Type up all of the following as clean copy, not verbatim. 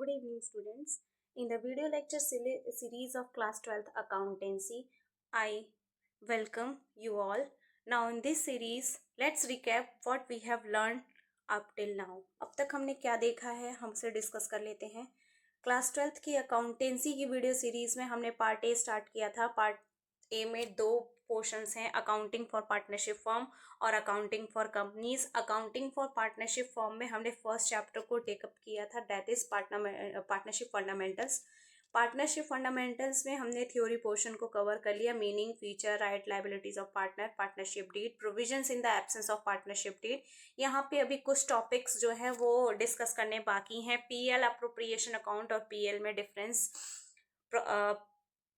Good evening, students. In the video lecture series of class 12th accountancy, I welcome you all. Now in this series, let's recap what we have learned up till now. अब तक हमने क्या देखा है हमसे discuss कर लेते हैं. क्लास 12th की अकाउंटेंसी की वीडियो सीरीज में हमने पार्ट ए स्टार्ट किया था. पार्ट ए में दो पोर्शंस हैं, अकाउंटिंग फॉर पार्टनरशिप फॉर्म और accounting for companies. Accounting for partnership form में हमने फर्स्ट चैप्टर को टेकअप किया था, that is partnership fundamentals. Partnership fundamentals में हमने थ्योरी पोर्शन को कवर कर लिया, meaning, feature, right, liabilities of partner, partnership deed, provisions in the absence of partnership deed. यहाँ पे अभी कुछ टॉपिक्स जो है वो डिस्कस करने बाकी हैं. पीएल अप्रोप्रिएशन अकाउंट और पीएल में डिफरेंस,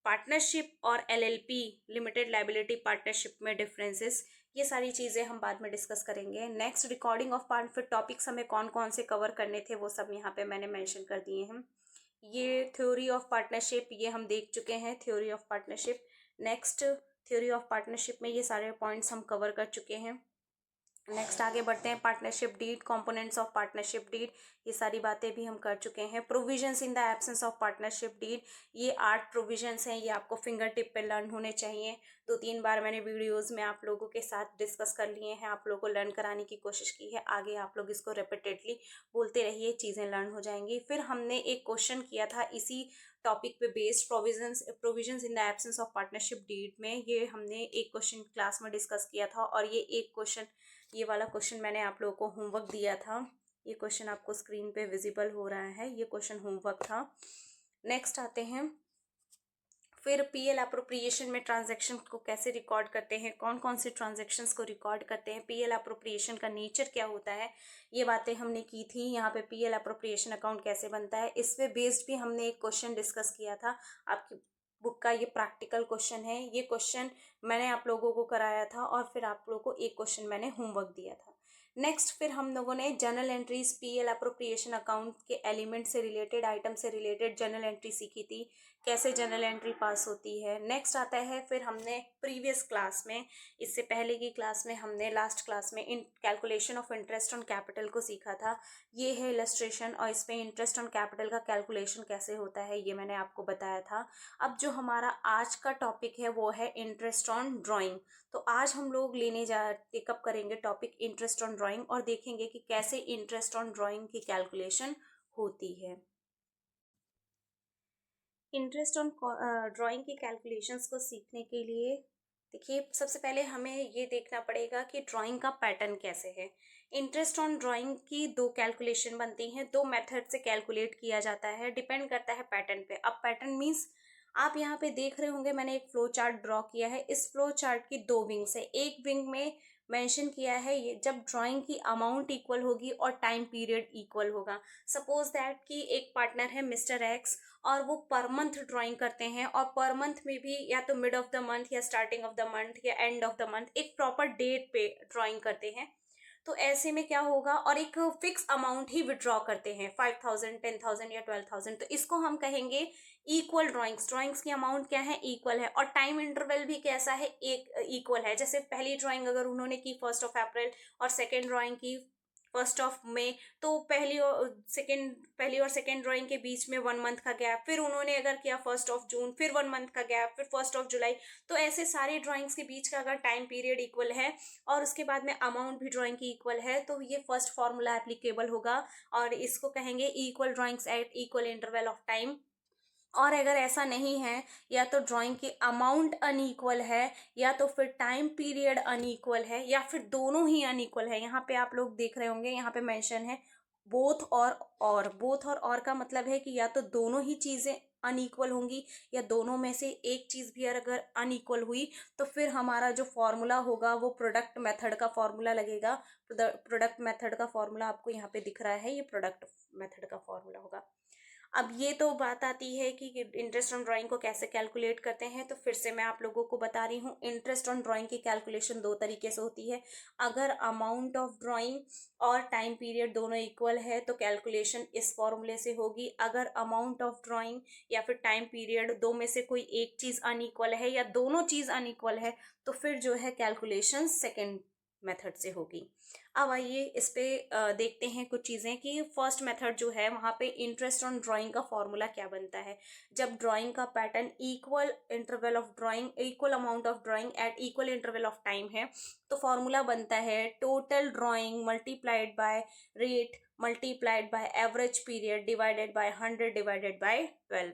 पार्टनरशिप और एलएलपी लिमिटेड लायबिलिटी पार्टनरशिप में डिफरेंसेस, ये सारी चीज़ें हम बाद में डिस्कस करेंगे. नेक्स्ट रिकॉर्डिंग ऑफ पार्ट, फिर टॉपिक्स हमें कौन कौन से कवर करने थे वो सब यहाँ पे मैंने मेंशन कर दिए हैं. ये थ्योरी ऑफ पार्टनरशिप ये हम देख चुके हैं, theory of partnership. Next theory of partnership में ये सारे पॉइंट्स हम कवर कर चुके हैं. नेक्स्ट आगे बढ़ते हैं. Partnership deed, components of partnership deed, ये सारी बातें भी हम कर चुके हैं. Provisions in the absence of partnership deed, ये 8 प्रोविजंस हैं, ये आपको फिंगर टिप पे लर्न होने चाहिए. 2-3 बार मैंने वीडियोस में आप लोगों के साथ डिस्कस कर लिए हैं, आप लोगों को लर्न कराने की कोशिश की है. आगे आप लोग इसको रिपीटेडली बोलते रहिए, चीज़ें लर्न हो जाएंगी. फिर हमने एक क्वेश्चन किया था इसी टॉपिक पे based, provisions in the absence of partnership deed में. ये हमने एक क्वेश्चन क्लास में डिस्कस किया था और ये एक क्वेश्चन, ये वाला क्वेश्चन मैंने आप लोगों को होमवर्क दिया था. ये क्वेश्चन आपको स्क्रीन पे विजिबल हो रहा है, ये क्वेश्चन होमवर्क था. नेक्स्ट आते हैं. फिर पीएल अप्रोप्रिएशन में ट्रांजैक्शन को कैसे रिकॉर्ड करते हैं, कौन कौन से ट्रांजैक्शंस को रिकॉर्ड करते हैं, पीएल अप्रोप्रिएशन का नेचर क्या होता है, ये बातें हमने की थी. यहाँ पे पीएल अप्रोप्रिएशन अकाउंट कैसे बनता है, इस पे बेस्ड भी हमने एक क्वेश्चन डिस्कस किया था. आपकी बुक का ये प्रैक्टिकल क्वेश्चन है, ये क्वेश्चन मैंने आप लोगों को कराया था और फिर आप लोगों को एक क्वेश्चन मैंने होमवर्क दिया था. नेक्स्ट फिर हम लोगों ने journal entries, PL appropriation account के एलिमेंट से रिलेटेड, आइटम से रिलेटेड जर्नल एंट्री सीखी थी, कैसे जर्नल एंट्री पास होती है. नेक्स्ट आता है, फिर हमने प्रीवियस क्लास में, इससे पहले की क्लास में हमने लास्ट क्लास में इन calculation of interest on capital को सीखा था. ये है इलस्ट्रेशन और इसमें इंटरेस्ट ऑन कैपिटल का कैलकुलेशन कैसे होता है ये मैंने आपको बताया था. अब जो हमारा आज का टॉपिक है वो है इंटरेस्ट ऑन ड्राइंग. तो आज हम लोग टेकअप करेंगे टॉपिक इंटरेस्ट ऑन ड्राइंग और देखेंगे कि कैसे इंटरेस्ट ऑन ड्राइंग की कैलकुलेशन होती है. इंटरेस्ट ऑन ड्राइंग की कैलकुलेशंस को सीखने के लिए देखिए, सबसे पहले हमें ये देखना पड़ेगा कि ड्राइंग का पैटर्न कैसे है. इंटरेस्ट ऑन ड्राइंग की 2 कैलकुलेशन बनती हैं, 2 मेथड से कैलकुलेट किया जाता है, डिपेंड करता है पैटर्न पे. अब पैटर्न मीन्स आप यहाँ पे देख रहे होंगे मैंने एक फ्लो चार्ट ड्रॉ किया है. इस फ्लो चार्ट की 2 विंग्स है. एक विंग में मेंशन किया है ये जब ड्राइंग की अमाउंट इक्वल होगी और टाइम पीरियड इक्वल होगा. सपोज दैट कि एक पार्टनर है मिस्टर एक्स और वो पर मंथ ड्राइंग करते हैं और पर मंथ में भी या तो मिड ऑफ द मंथ या स्टार्टिंग ऑफ द मंथ या एंड ऑफ द मंथ एक प्रॉपर डेट पे ड्राइंग करते हैं. तो ऐसे में क्या होगा, और एक फिक्स अमाउंट ही विड्रॉ करते हैं, 5,000, 10,000 या 12,000. तो इसको हम कहेंगे इक्वल ड्राइंग्स. ड्राइंग्स की अमाउंट क्या है, इक्वल है, और टाइम इंटरवल भी कैसा है, एक इक्वल है. जैसे पहली ड्राइंग अगर उन्होंने की 1 अप्रैल और सेकेंड ड्राइंग की 1 मई, तो पहली और सेकेंड ड्राइंग के बीच में 1 मंथ का गैप. फिर उन्होंने अगर किया 1 जून, फिर 1 मंथ का गैप, फिर 1 जुलाई. तो ऐसे सारे ड्राइंग्स के बीच का अगर टाइम पीरियड इक्वल है और उसके बाद में अमाउंट भी ड्राइंग की इक्वल है तो ये फर्स्ट फॉर्मूला एप्लीकेबल होगा और इसको कहेंगे equal drawings at equal interval of time. और अगर ऐसा नहीं है, या तो ड्राइंग की अमाउंट अनइक्वल है, या तो फिर टाइम पीरियड अनइक्वल है, या फिर दोनों ही अनइक्वल है. यहाँ पे आप लोग देख रहे होंगे, यहाँ पे मेंशन है बोथ और बोथ और का मतलब है कि या तो दोनों ही चीज़ें अनइक्वल होंगी या दोनों में से एक चीज़ भी अगर अनइक्वल हुई तो फिर हमारा जो फॉर्मूला होगा वो प्रोडक्ट मेथड का फॉर्मूला लगेगा. प्रोडक्ट मेथड का फॉर्मूला आपको यहाँ पे दिख रहा है, ये प्रोडक्ट मेथड का फॉर्मूला होगा. अब ये तो बात आती है कि इंटरेस्ट ऑन ड्राइंग को कैसे कैलकुलेट करते हैं. तो फिर से मैं आप लोगों को बता रही हूँ, इंटरेस्ट ऑन ड्राइंग की कैलकुलेशन 2 तरीके से होती है. अगर अमाउंट ऑफ ड्राइंग और टाइम पीरियड दोनों इक्वल है तो कैलकुलेशन इस फॉर्मूले से होगी. अगर अमाउंट ऑफ ड्राइंग या फिर टाइम पीरियड दो में से कोई एक चीज़ अनइक्वल है या दोनों चीज़ अनइक्वल है तो फिर जो है कैलकुलेशन सेकेंड मेथड से होगी. अब आइए इस पे देखते हैं कुछ चीज़ें कि फर्स्ट मेथड जो है वहाँ पे इंटरेस्ट ऑन ड्राइंग का फॉर्मूला क्या बनता है। जब ड्राइंग का pattern equal interval of drawing, equal amount of drawing at equal interval of time है, तो फॉर्मूला बनता है total drawing multiplied by rate multiplied by average period divided by 100 divided by 12।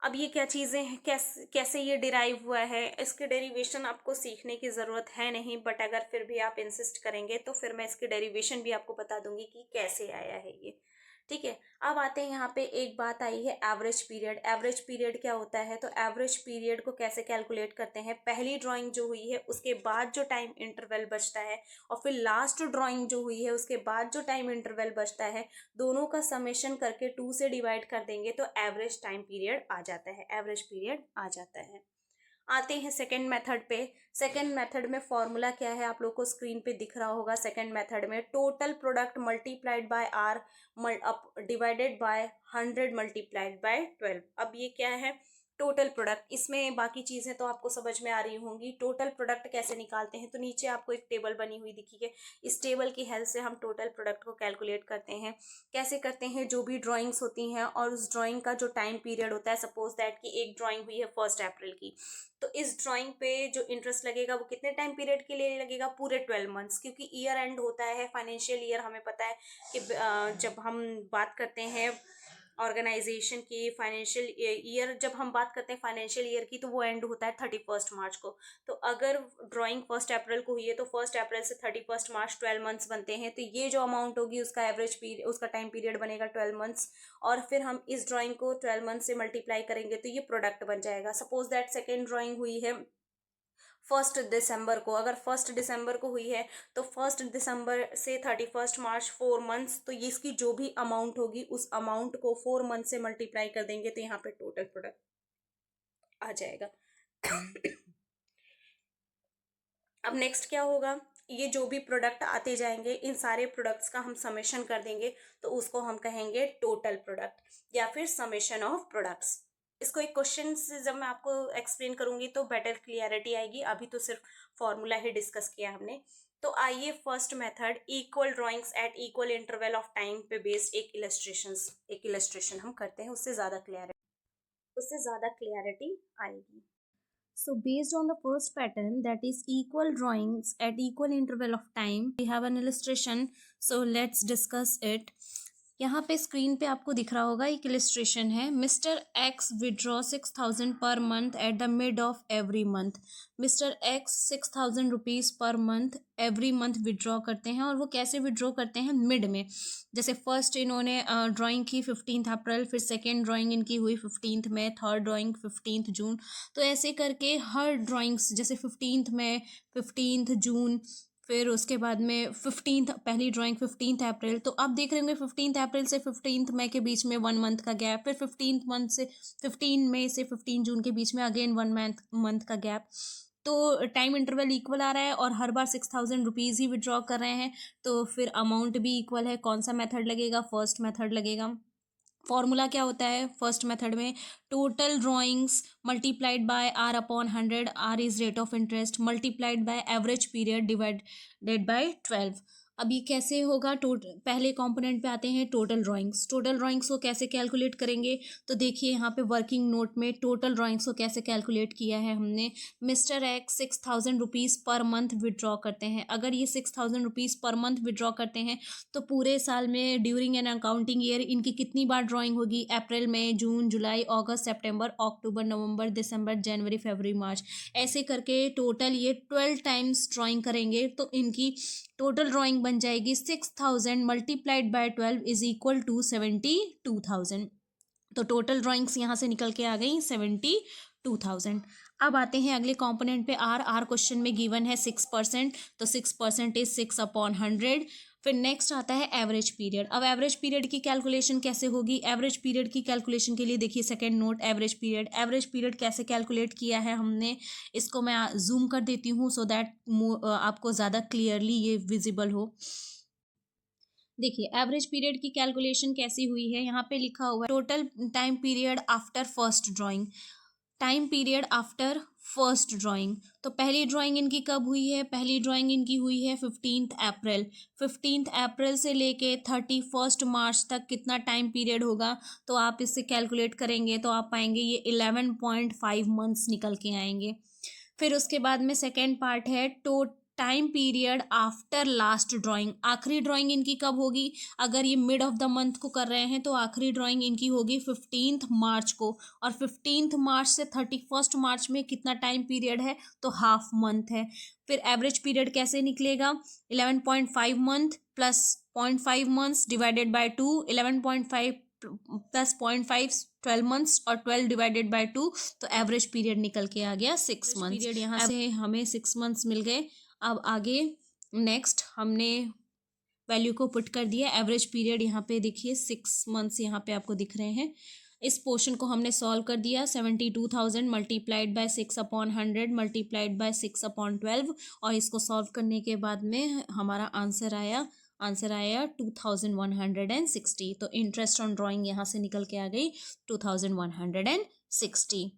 अब ये क्या चीज़ें हैं, कैसे ये डिराइव हुआ है, इसके डेरिवेशन आपको सीखने की ज़रूरत है नहीं, बट अगर फिर भी आप इंसिस्ट करेंगे तो फिर मैं इसके डेरिवेशन भी आपको बता दूंगी कि कैसे आया है ये। ठीक है, अब आते हैं यहाँ पे एक बात आई है एवरेज पीरियड। एवरेज पीरियड क्या होता है, तो एवरेज पीरियड को कैसे कैलकुलेट करते हैं, पहली ड्राइंग जो हुई है उसके बाद जो टाइम इंटरवल बचता है और फिर लास्ट ड्राइंग जो हुई है उसके बाद जो टाइम इंटरवल बचता है, दोनों का समेशन करके 2 से डिवाइड कर देंगे तो एवरेज टाइम पीरियड आ जाता है, एवरेज पीरियड आ जाता है। आते हैं सेकेंड मेथड पे। सेकेंड मेथड में फॉर्मूला क्या है, आप लोग को स्क्रीन पे दिख रहा होगा। सेकेंड मेथड में total product multiplied by R divided by 100 multiplied by 12। अब ये क्या है, टोटल प्रोडक्ट। इसमें बाकी चीज़ें तो आपको समझ में आ रही होंगी। टोटल प्रोडक्ट कैसे निकालते हैं, तो नीचे आपको एक टेबल बनी हुई दिखी है, इस टेबल की हेल्प से हम टोटल प्रोडक्ट को कैलकुलेट करते हैं। कैसे करते हैं, जो भी ड्राइंग्स होती हैं और उस ड्राइंग का जो टाइम पीरियड होता है, सपोज दैट कि एक ड्राइंग हुई है 1 अप्रैल की, तो इस ड्राइंग पे जो इंटरेस्ट लगेगा वो कितने टाइम पीरियड के लिए लगेगा, पूरे 12 मंथ्स, क्योंकि ईयर एंड होता है, फाइनेंशियल ईयर हमें पता है कि जब हम बात करते हैं ऑर्गेनाइजेशन की फाइनेंशियल ईयर, जब हम बात करते हैं फाइनेंशियल ईयर की, तो वो एंड होता है 31 मार्च को। तो अगर ड्राइंग 1 अप्रैल को हुई है तो 1 अप्रैल से 31 मार्च 12 मंथ्स बनते हैं, तो ये जो अमाउंट होगी उसका एवरेज पीरियड, उसका टाइम पीरियड बनेगा 12 मंथ्स। और फिर हम इस ड्राइंग को 12 मंथ से मल्टीप्लाई करेंगे तो ये प्रोडक्ट बन जाएगा। सपोज दैट सेकेंड ड्राइंग हुई है 1 दिसंबर को, अगर 1 दिसंबर को हुई है तो 1 दिसंबर से 31 मार्च 4 मंथ्स, तो ये इसकी जो भी अमाउंट होगी उस अमाउंट को 4 मंथ से मल्टीप्लाई कर देंगे तो यहाँ पे टोटल प्रोडक्ट आ जाएगा। अब नेक्स्ट क्या होगा, ये जो भी प्रोडक्ट आते जाएंगे इन सारे प्रोडक्ट्स का हम समेशन कर देंगे तो उसको हम कहेंगे टोटल प्रोडक्ट या फिर समेशन ऑफ प्रोडक्ट्स। इसको एक क्वेश्चन से जब मैं आपको एक्सप्लेन करूंगी तो बेटर क्लियरिटी आएगी, अभी तो सिर्फ फॉर्मूला ही डिस्कस किया हमने। तो आइए first method equal drawings at equal interval of time पे बेस्ड एक इलस्ट्रेशन हम करते हैं, उससे ज़्यादा क्लियरिटी आएगी। So based on the first pattern, that is equal drawings at equal interval of time, we have an illustration. So let's discuss it. यहाँ पे स्क्रीन पे आपको दिख रहा होगा एक इलिस्ट्रेशन है। Mister x withdraw 6,000 per month at the mid of every month. Mister x 6,000 rupees per month every month withdraw करते हैं, और वो कैसे विड्रॉ करते हैं, मिड में। जैसे फर्स्ट इन्होंने ड्राइंग की 15 अप्रैल, फिर सेकेंड ड्राइंग इनकी हुई 15 मई, थर्ड ड्राइंग 15 जून। तो ऐसे करके हर ड्राइंग्स, जैसे 15 मई, 15 जून, फिर उसके बाद में 15 पहली ड्राइंग 15 अप्रैल। तो आप देख रहे होंगे 15 अप्रैल से 15 मई के बीच में 1 मंथ का गैप, फिर 15 मई से 15 जून के बीच में अगेन 1 मंथ का गैप। तो टाइम इंटरवल इक्वल आ रहा है और हर बार 6,000 रुपीज़ ही विड्रॉ कर रहे हैं, तो फिर अमाउंट भी इक्वल है। कौन सा मेथड लगेगा, फर्स्ट मेथड लगेगा। फॉर्मूला क्या होता है फर्स्ट मेथड में, total drawings multiplied by R upon 100, R is rate of interest, multiplied by average period divided by 12। अब ये कैसे होगा, पहले कंपोनेंट पे आते हैं टोटल ड्राइंग्स। टोटल ड्राइंग्स को कैसे कैलकुलेट करेंगे, तो देखिए यहाँ पे वर्किंग नोट में टोटल ड्राइंग्स को कैसे कैलकुलेट किया है हमने। Mister x 6,000 rupees per month withdraw करते हैं। अगर ये 6,000 रुपीज़ पर मंथ विड्रॉ करते हैं तो पूरे साल में ड्यूरिंग एन अकाउंटिंग ईयर इनकी कितनी बार ड्राइंग होगी, अप्रैल, मई, जून, जुलाई, अगस्त, सितंबर, अक्टूबर, नवंबर, दिसंबर, जनवरी, फरवरी, मार्च। ऐसे करके टोटल ये 12 टाइम्स ड्राइंग करेंगे तो इनकी टोटल ड्राइंग बन जाएगी 6,000 multiplied by 12 is equal to 72,000। तो टोटल ड्राइंग्स यहाँ से निकल के आ गई 72,000। अब आते हैं अगले कंपोनेंट पे, आर क्वेश्चन में गिवन है 6%, तो 6% इज 6/100। फिर नेक्स्ट आता है एवरेज पीरियड। अब एवरेज पीरियड की कैलकुलेशन कैसे होगी, एवरेज पीरियड की कैलकुलेशन के लिए देखिए सेकंड नोट, एवरेज पीरियड कैसे कैलकुलेट किया है हमने, इसको मैं जूम कर देती हूँ सो दैट आपको ज़्यादा क्लियरली ये विजिबल हो। देखिए एवरेज पीरियड की कैलकुलेशन कैसी हुई है, यहाँ पे लिखा हुआ है total time period after first drawing. Time period after first drawing. तो पहली ड्राइंग इनकी कब हुई है? पहली ड्राइंग इनकी हुई है 15 अप्रैल। 15 अप्रैल से लेके 31 मार्च तक कितना टाइम पीरियड होगा? तो आप इससे कैलकुलेट करेंगे तो आप पाएंगे ये 11.5 मंथ्स निकल के आएंगे। फिर उसके बाद में सेकेंड पार्ट है two time period after last drawing. आखिरी ड्राइंग इनकी कब होगी? अगर ये मिड ऑफ द मंथ को कर रहे हैं तो आखिरी ड्राइंग इनकी होगी 15 मार्च को, और 15 मार्च से 31 मार्च में कितना टाइम पीरियड है? तो हाफ मंथ है। फिर एवरेज पीरियड कैसे निकलेगा? 11.5 month plus 0.5 months divided by 2, 11.5 plus 0.5 12 months, और 12 डिवाइडेड बाय 2, तो एवरेज पीरियड निकल के आ गया 6 मंथ्स। पीरियड यहाँ से हमें 6 मंथ्स मिल गए। अब आगे नेक्स्ट हमने वैल्यू को पुट कर दिया। एवरेज पीरियड यहाँ पे देखिए 6 मंथ्स यहाँ पे आपको दिख रहे हैं। इस पोर्शन को हमने सॉल्व कर दिया। 72,000 मल्टीप्लाइड बाय 6/100 मल्टीप्लाइड बाय 6/12, और इसको सॉल्व करने के बाद में हमारा आंसर आया 2160। तो इंटरेस्ट ऑन ड्राइंग यहाँ से निकल के आ गई 2160।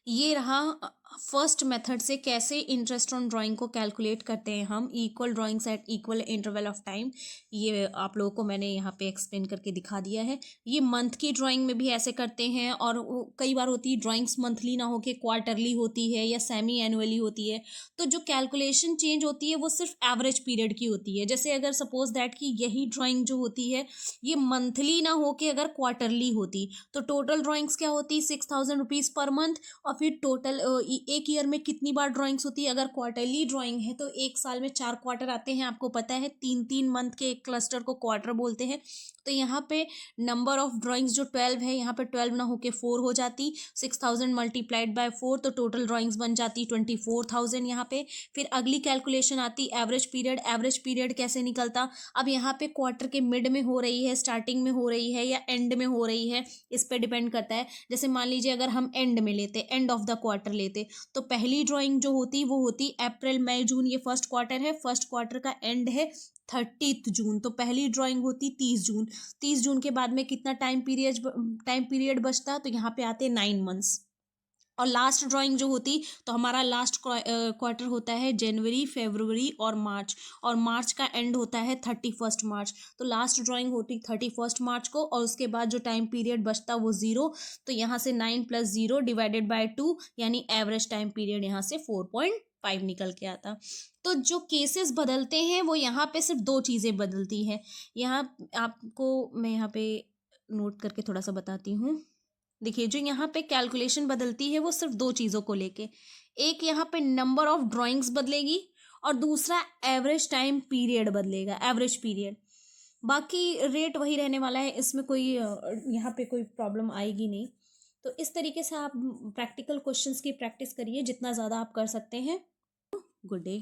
ये रहा फर्स्ट मेथड से कैसे इंटरेस्ट ऑन ड्राइंग को कैलकुलेट करते हैं हम, equal drawings at equal interval of time. ये आप लोगों को मैंने यहाँ पे एक्सप्लेन करके दिखा दिया है। ये मंथ की ड्राइंग में भी ऐसे करते हैं, और कई बार होती है ड्राइंग्स मंथली ना होके क्वार्टरली होती है या सेमी एनुअली होती है। तो जो कैलकुलेशन चेंज होती है वो सिर्फ एवरेज पीरियड की होती है। जैसे अगर सपोज दैट कि यही ड्राइंग जो होती है ये मंथली ना होके अगर क्वार्टरली होती तो टोटल ड्राइंग्स क्या होती? 6,000 रुपीज़ पर मंथ। और फिर टोटल एक ईयर में कितनी बार ड्राइंग्स होती है? अगर क्वार्टरली ड्राइंग है तो एक साल में 4 क्वार्टर आते हैं, आपको पता है। 3-3 मंथ के एक क्लस्टर को क्वार्टर बोलते हैं। तो यहाँ पे नंबर ऑफ ड्राइंग्स जो 12 है, यहाँ पे 12 ना होके 4 हो जाती। 6,000 मल्टीप्लाइड बाय 4, तो टोटल ड्राइंग्स बन जाती 24,000 यहाँ पे। फिर अगली कैलकुलेशन आती एवरेज पीरियड। एवरेज पीरियड कैसे निकलता? अब यहाँ पे क्वार्टर के मिड में हो रही है, स्टार्टिंग में हो रही है, या एंड में हो रही है, इस पे डिपेंड करता है। जैसे मान लीजिए अगर हम एंड में लेते, एंड ऑफ द क्वार्टर लेते, तो पहली ड्राइंग जो होती वो होती अप्रैल मई जून, ये फर्स्ट क्वार्टर है। फर्स्ट क्वार्टर का एंड है 30 जून, तो पहली ड्राइंग होती 30 जून। 30 जून के बाद में कितना टाइम पीरियड बचता? तो यहाँ पे आते 9 मंथ्स। और लास्ट ड्राइंग जो होती तो हमारा लास्ट क्वार्टर होता है जनवरी, फरवरी और मार्च, और मार्च का एंड होता है 31 मार्च। तो लास्ट ड्राइंग होती 31 मार्च को, और उसके बाद जो टाइम पीरियड बचता वो 0। तो यहाँ से 9 + 0 डिवाइडेड बाय 2, यानी एवरेज टाइम पीरियड यहाँ से 4.5 निकल के आता। तो जो केसेस बदलते हैं वो यहाँ पे सिर्फ 2 चीज़ें बदलती हैं। यहाँ आपको मैं यहाँ पे नोट करके थोड़ा सा बताती हूँ। देखिए जो यहाँ पे कैलकुलेशन बदलती है वो सिर्फ 2 चीज़ों को लेके, एक यहाँ पे नंबर ऑफ ड्राइंग्स बदलेगी, और दूसरा एवरेज टाइम पीरियड बदलेगा, एवरेज पीरियड। बाकी रेट वही रहने वाला है, इसमें कोई यहाँ पे कोई प्रॉब्लम आएगी नहीं। तो इस तरीके से आप प्रैक्टिकल क्वेश्चंस की प्रैक्टिस करिए जितना ज़्यादा आप कर सकते हैं। Good day.